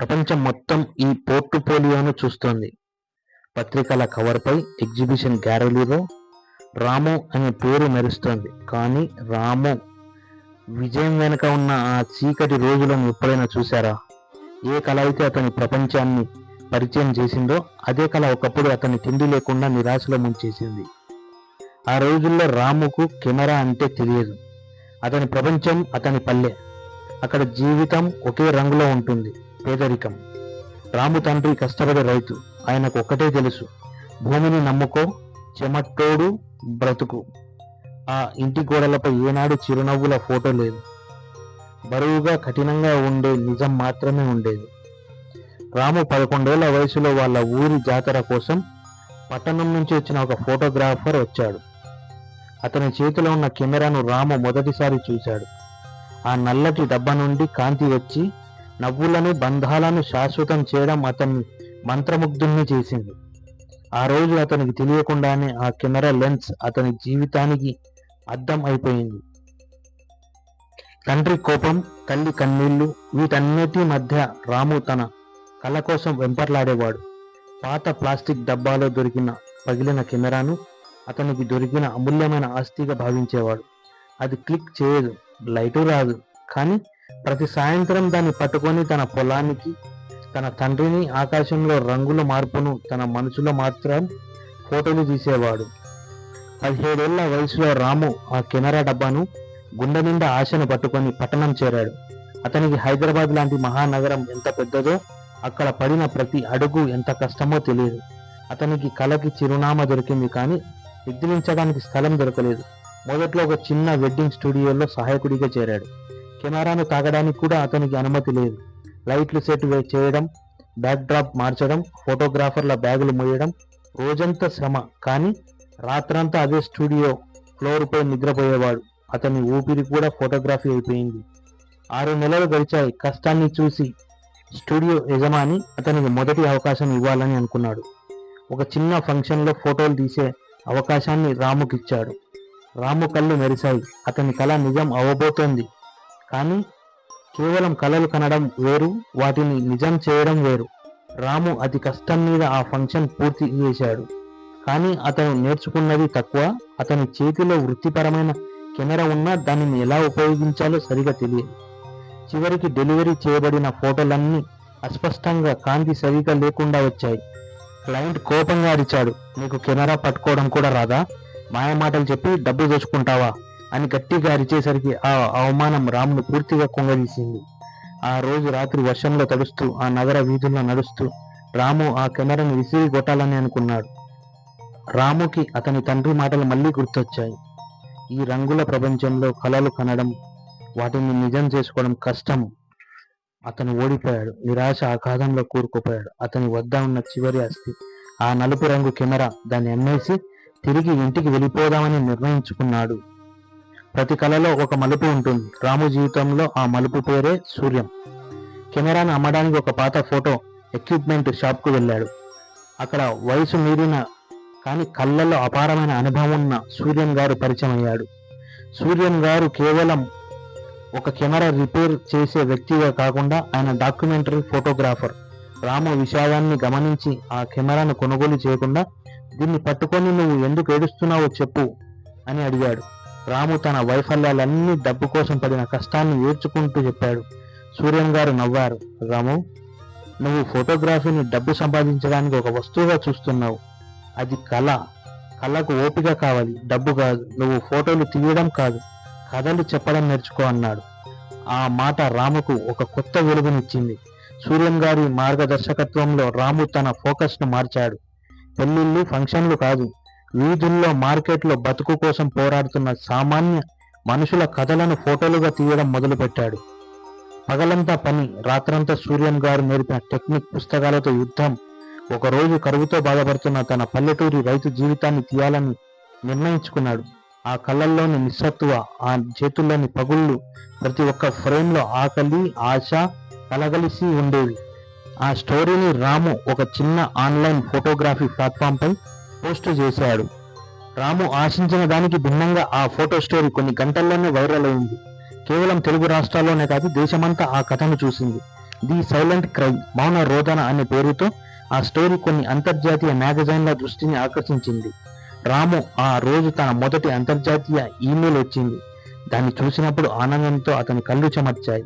ప్రపంచం మొత్తం ఈ పోర్ట్ఫోలియోను చూస్తోంది. పత్రికల కవర్పై, ఎగ్జిబిషన్ గ్యాలరీలో రాము అనే పేరు మెరుస్తోంది. కానీ రాము విజయం వెనుక ఉన్న ఆ చీకటి రోజులను ఎప్పుడైనా చూశారా? ఏ కళ అయితే అతని ప్రపంచాన్ని పరిచయం చేసిందో అదే కళ ఒకప్పుడు అతని తిండి లేకుండా నిరాశలో ముంచేసింది. ఆ రోజుల్లో రాముకు కెమెరా అంటే తెలియదు. అతని ప్రపంచం అతని పల్లె. అక్కడ జీవితం ఒకే రంగులో ఉంటుంది, పేదరికం. రాము తండ్రి కష్టపడే రైతు. ఆయనకు ఒక్కటే తెలుసు, భూమిని నమ్ముకో, చెమట్టోడు బ్రతుకు. ఆ ఇంటి గోడలపై ఏనాడు చిరునవ్వుల ఫోటో లేదు. బరువుగా కఠినంగా ఉండే నిజం మాత్రమే ఉండేది. రాము 11 ఏళ్ల వయసులో వాళ్ళ ఊరి జాతర కోసం పట్టణం నుంచి వచ్చిన ఒక ఫోటోగ్రాఫర్ వచ్చాడు. అతని చేతిలో ఉన్న కెమెరాను రాము మొదటిసారి చూశాడు. ఆ నల్లటి డబ్బా నుండి కాంతి వచ్చి నవ్వులను, బంధాలను శాశ్వతం చేయడం అతన్ని మంత్రముగ్ధుల్ని చేసింది. ఆ రోజు అతనికి తెలియకుండానే ఆ కెమెరా లెన్స్ అతని జీవితానికి అద్దం అయిపోయింది. తండ్రి కోపం, తల్లి కన్నీళ్లు, వీటన్నిటి మధ్య రాము తన కళ కోసం వెంపర్లాడేవాడు. పాత ప్లాస్టిక్ డబ్బాలో దొరికిన పగిలిన కెమెరాను అతనికి దొరికిన అమూల్యమైన ఆస్తిగా భావించేవాడు. అది క్లిక్ చేయదు, లైటు రాదు, కానీ ప్రతి సాయంత్రం దాన్ని పట్టుకొని తన పొలానికి, తన తండ్రిని, ఆకాశంలో రంగుల మార్పును తన మనసులో మాత్రం ఫోటోలు తీసేవాడు. 17 ఏళ్ల వయసులో రాము ఆ కెమెరా డబ్బాను గుండె నిండా ఆశను పట్టుకొని పట్టణం చేరాడు. అతనికి హైదరాబాద్ లాంటి మహానగరం ఎంత పెద్దదో, అక్కడ పడిన ప్రతి అడుగు ఎంత కష్టమో తెలియదు. అతనికి కళకి చిరునామా దొరికింది, కానీ నిద్రించడానికి స్థలం దొరకలేదు. మొదట్లో ఒక చిన్న వెడ్డింగ్ స్టూడియోలో సహాయకుడిగా చేరాడు. కెమెరాను తాగడానికి కూడా అతనికి అనుమతి లేదు. లైట్లు సెట్ చేయడం, బ్యాక్ డ్రాప్ మార్చడం, ఫోటోగ్రాఫర్ల బ్యాగులు మోయడం రోజంతా శ్రమ. కానీ రాత్రంతా అదే స్టూడియో ఫ్లోర్పై నిద్రపోయేవాడు. అతని ఊపిరి కూడా ఫోటోగ్రఫీ అయిపోయింది. 6 నెలలు గడిచాయి. కష్టాన్ని చూసి స్టూడియో యజమాని అతనికి మొదటి అవకాశం ఇవ్వాలని అనుకున్నాడు. ఒక చిన్న ఫంక్షన్లో ఫోటోలు తీసే అవకాశాన్ని రాముకిచ్చాడు. రాము కళ్ళు మెరిశాయి. అతని కళ నిజం అవ్వబోతోంది. కానీ కేవలం కళలు కనడం వేరు, వాటిని నిజం చేయడం వేరు. రాము అతి కష్టం మీద ఆ ఫంక్షన్ పూర్తి చేశాడు. కానీ అతను నేర్చుకున్నది తక్కువ. అతని చేతిలో వృత్తిపరమైన కెమెరా ఉన్నా దానిని ఎలా ఉపయోగించాలో సరిగా తెలియదు. చివరికి డెలివరీ చేయబడిన ఫోటోలన్నీ అస్పష్టంగా, కాంతి సరిగా లేకుండా వచ్చాయి. క్లయింట్ కోపంగా అరిచాడు, నీకు కెమెరా పట్టుకోవడం కూడా రాదా? మాయమాటలు చెప్పి డబ్బు దోచుకుంటావా అని గట్టిగా అరిచేసరికి ఆ అవమానం రామును పూర్తిగా కుంగదీసింది. ఆ రోజు రాత్రి వర్షంలో తడుస్తూ ఆ నగర వీధుల్లో నడుస్తూ రాము ఆ కెమెరాను విసిరి కొట్టాలని అనుకున్నాడు. రాముకి అతని తండ్రి మాటలు మళ్ళీ గుర్తొచ్చాయి. ఈ రంగుల ప్రపంచంలో కళలు కనడం, వాటిని నిజం చేసుకోవడం కష్టం. అతను ఓడిపోయాడు. నిరాశ ఆఘాతంలో కూరుకుపోయాడు. అతని వద్ద ఉన్న చివరి ఆస్తి ఆ నలుపు రంగు కెమెరా. దాన్ని అమ్మేసి తిరిగి ఇంటికి వెళ్ళిపోదామని నిర్ణయించుకున్నాడు. ప్రతి కళలో ఒక మలుపు ఉంటుంది. రాము జీవితంలో ఆ మలుపు పేరే సూర్యం. కెమెరాను అమ్మడానికి ఒక పాత ఫోటో ఎక్విప్మెంట్ షాప్కు వెళ్ళాడు. అక్కడ వయసు మీరిన కానీ కళ్ళల్లో అపారమైన అనుభవం ఉన్న సూర్యం గారు పరిచయం అయ్యాడు. సూర్యం గారు కేవలం ఒక కెమెరా రిపేర్ చేసే వ్యక్తిగా కాకుండా ఆయన డాక్యుమెంటరీ ఫోటోగ్రాఫర్. రాము విషాదాన్ని గమనించి ఆ కెమెరాను కొనుగోలు చేయకుండా, దీన్ని పట్టుకొని నువ్వు ఎందుకు ఏడుస్తున్నావో చెప్పు అని అడిగాడు. రాము తన వైఫల్యాలన్నీ, డబ్బు కోసం పడిన కష్టాన్ని ఏడ్చుకుంటూ చెప్పాడు. సూర్యం గారు నవ్వారు. రాము, నువ్వు ఫోటోగ్రఫీని డబ్బు సంపాదించడానికి ఒక వస్తువుగా చూస్తున్నావు. అది కళ. కళకు ఓపిక కావాలి, డబ్బు కాదు. నువ్వు ఫోటోలు తీయడం కాదు, కథలు చెప్పడం నేర్చుకో అన్నాడు. ఆ మాట రాముకు ఒక కొత్త వెలుగునిచ్చింది. సూర్యం గారి మార్గదర్శకత్వంలో రాము తన ఫోకస్ను మార్చాడు. పెళ్లిళ్ళు, ఫంక్షన్లు కాదు, వీధుల్లో, మార్కెట్లో బతుకు కోసం పోరాడుతున్న సామాన్య మనుషుల కథలను ఫోటోలుగా తీయడం మొదలుపెట్టాడు. పగలంతా పని, రాత్రంతా సూర్యం గారు నేర్పిన టెక్నిక్ పుస్తకాలతో యుద్ధం. ఒకరోజు కరువుతో బాధపడుతున్న తన పల్లెటూరి రైతు జీవితాన్ని తీయాలని నిర్ణయించుకున్నాడు. ఆ కళ్ళల్లోని నిస్సత్తువ, ఆ చేతుల్లోని పగుళ్ళు, ప్రతి ఒక్క ఫ్రేమ్లో ఆకలి, ఆశ కలగలిసి ఉండేవి. ఆ స్టోరీని రాము ఒక చిన్న ఆన్లైన్ ఫోటోగ్రఫీ ప్లాట్ఫామ్పై పోస్టు చేశాడు. రాము ఆశించిన దానికి భిన్నంగా ఆ ఫోటో స్టోరీ కొన్ని గంటల్లోనే వైరల్ అయింది. కేవలం తెలుగు రాష్ట్రాల్లోనే కాదు, దేశమంతా ఆ కథను చూసింది. ది సైలెంట్ క్రై, మౌన రోదన అనే పేరుతో ఆ స్టోరీ కొన్ని అంతర్జాతీయ మ్యాగజైన్ల దృష్టిని ఆకర్షించింది. రాము ఆ రోజు తన మొదటి అంతర్జాతీయ ఈమెయిల్ వచ్చింది. దాన్ని చూసినప్పుడు ఆనందంతో అతని కళ్ళు చెమర్చాయి.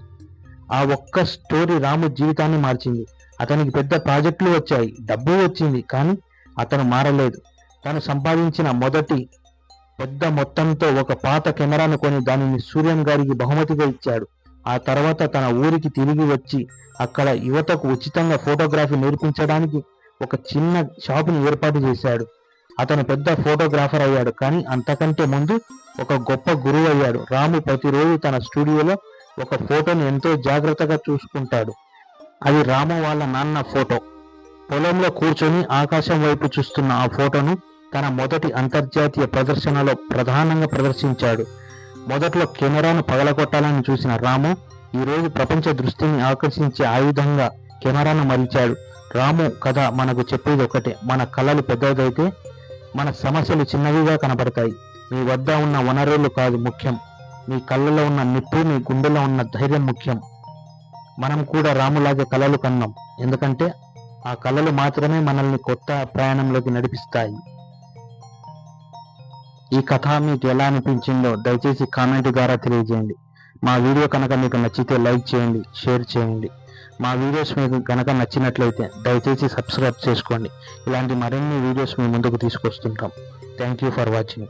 ఆ ఒక్క స్టోరీ రాము జీవితాన్ని మార్చింది. అతనికి పెద్ద ప్రాజెక్టులు వచ్చాయి, డబ్బు వచ్చింది, కానీ అతను మారలేదు. తను సంపాదించిన మొదటి పెద్ద మొత్తంతో ఒక పాత కెమెరాను కొని దానిని సూర్యం గారికి బహుమతిగా ఇచ్చాడు. ఆ తర్వాత తన ఊరికి తిరిగి వచ్చి అక్కడ యువతకు ఉచితంగా ఫోటోగ్రఫీ నేర్పించడానికి ఒక చిన్న షాపుని ఏర్పాటు చేశాడు. అతను పెద్ద ఫోటోగ్రాఫర్ అయ్యాడు, కానీ అంతకంటే ముందు ఒక గొప్ప గురువు అయ్యాడు. రాము ప్రతిరోజు తన స్టూడియోలో ఒక ఫోటోని ఎంతో జాగ్రత్తగా చూసుకుంటాడు. అది రాము వాళ్ళ నాన్న ఫోటో. పొలంలో కూర్చొని ఆకాశం వైపు చూస్తున్న ఆ ఫోటోను తన మొదటి అంతర్జాతీయ ప్రదర్శనలో ప్రధానంగా ప్రదర్శించాడు. మొదట్లో కెమెరాను పగలగొట్టాలని చూసిన రాము ఈరోజు ప్రపంచ దృష్టిని ఆకర్షించే ఆయుధంగా కెమెరాను మలిచాడు. రాము కథ మనకు చెప్పేది ఒకటే: మన కళలు పెద్దదైతే మన సమస్యలు చిన్నవిగా కనబడతాయి. మీ వద్ద ఉన్న వనరులు కాదు ముఖ్యం, మీ కళ్ళలో ఉన్న నిప్పు, మీ గుండెలో ఉన్న ధైర్యం ముఖ్యం. మనం కూడా రాములాగే కళలు కన్నాం, ఎందుకంటే ఆ కళలు మాత్రమే మనల్ని కొత్త ప్రయాణంలోకి నడిపిస్తాయి. ఈ కథ మీకు ఎలా అనిపించిందో దయచేసి కామెంట్ ద్వారా తెలియజేయండి. మా వీడియో కనుక మీకు నచ్చితే లైక్ చేయండి, షేర్ చేయండి. మా వీడియోస్ మీకు కనుక నచ్చినట్లయితే దయచేసి సబ్స్క్రైబ్ చేసుకోండి. ఇలాంటి మరిన్ని వీడియోస్ మీ ముందుకు తీసుకొస్తుంటాం. Thank you for watching.